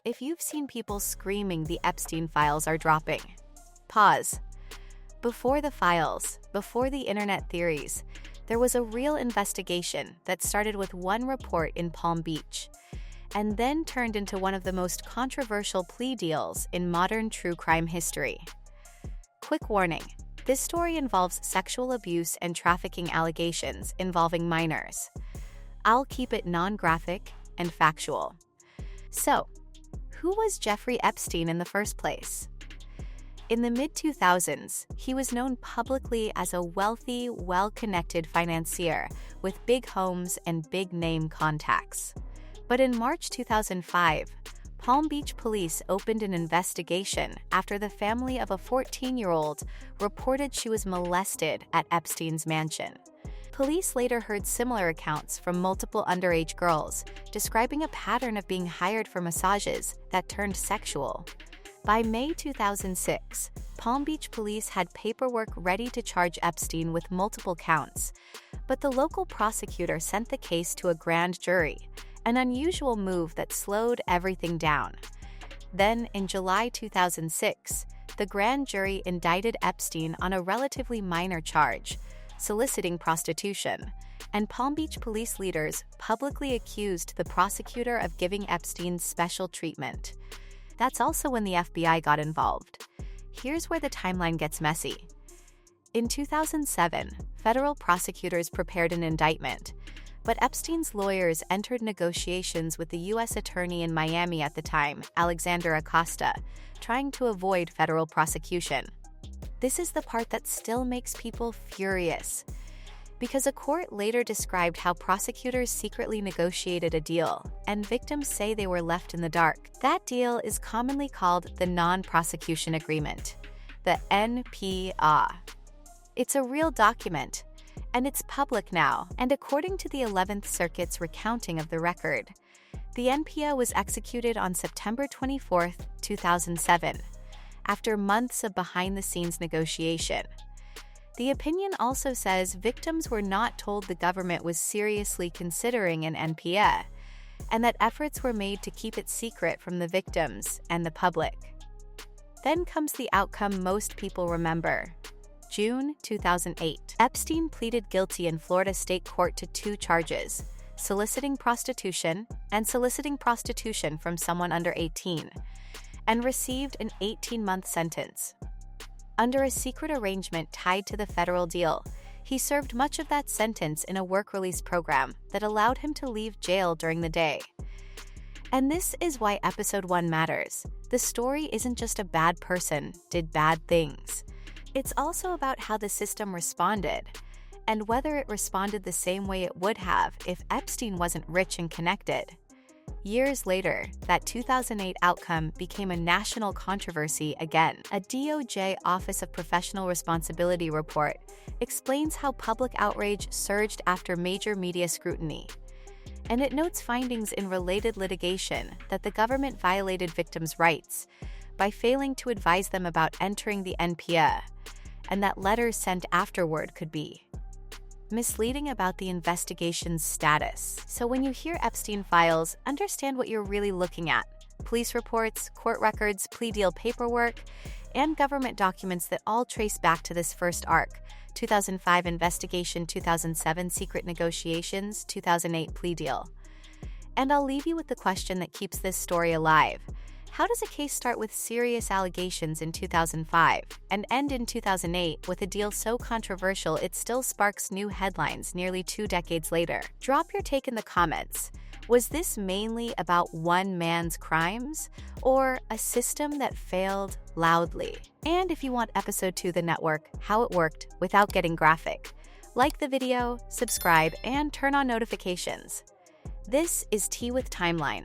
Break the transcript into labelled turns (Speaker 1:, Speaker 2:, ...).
Speaker 1: if you've seen people screaming the Epstein files are dropping. Pause. Before the files, before the internet theories, there was a real investigation that started with one report in Palm Beach, and then turned into one of the most controversial plea deals in modern true crime history. Quick warning, this story involves sexual abuse and trafficking allegations involving minors. I'll keep it non-graphic and factual. So, who was Jeffrey Epstein in the first place? In the mid-2000s, he was known publicly as a wealthy, well-connected financier with big homes and big-name contacts. But in March 2005, Palm Beach police opened an investigation after the family of a 14-year-old reported she was molested at Epstein's mansion. Police later heard similar accounts from multiple underage girls, describing a pattern of being hired for massages that turned sexual. By May 2006, Palm Beach police had paperwork ready to charge Epstein with multiple counts, but the local prosecutor sent the case to a grand jury, an unusual move that slowed everything down. Then, in July 2006, the grand jury indicted Epstein on a relatively minor charge, soliciting prostitution, and Palm Beach police leaders publicly accused the prosecutor of giving Epstein special treatment. That's also when the FBI got involved. Here's where the timeline gets messy. In 2007, federal prosecutors prepared an indictment, but Epstein's lawyers entered negotiations with the U.S. attorney in Miami at the time, Alexander Acosta, trying to avoid federal prosecution. This is the part that still makes people furious, because a court later described how prosecutors secretly negotiated a deal, and victims say they were left in the dark. That deal is commonly called the non-prosecution agreement, the NPA. It's a real document, and it's public now, and according to the 11th Circuit's recounting of the record, the NPA was executed on September 24, 2007, after months of behind-the-scenes negotiation. The opinion also says victims were not told the government was seriously considering an NPA, and that efforts were made to keep it secret from the victims and the public. Then comes the outcome most people remember. June 2008. Epstein pleaded guilty in Florida state court to 2 charges, soliciting prostitution and soliciting prostitution from someone under 18, and received an 18-month sentence. Under a secret arrangement tied to the federal deal, he served much of that sentence in a work release program that allowed him to leave jail during the day. And this is why Episode 1 matters. The story isn't just a bad person did bad things. It's also about how the system responded, and whether it responded the same way it would have if Epstein wasn't rich and connected. Years later, that 2008 outcome became a national controversy again. A DOJ Office of Professional Responsibility report explains how public outrage surged after major media scrutiny. And it notes findings in related litigation that the government violated victims' rights by failing to advise them about entering the NPA, and that letters sent afterward could be misleading about the investigation's status. So when you hear Epstein files, understand what you're really looking at: police reports, court records, plea deal paperwork, and government documents that all trace back to this first arc: 2005 investigation, 2007 secret negotiations, 2008 plea deal. And I'll leave you with the question that keeps this story alive. How does a case start with serious allegations in 2005 and end in 2008 with a deal so controversial it still sparks new headlines nearly 2 decades later? Drop your take in the comments. Was this mainly about one man's crimes, or a system that failed loudly? And if you want Episode 2 The Network, how it worked without getting graphic, like the video, subscribe, and turn on notifications. This is Tea with Timeline,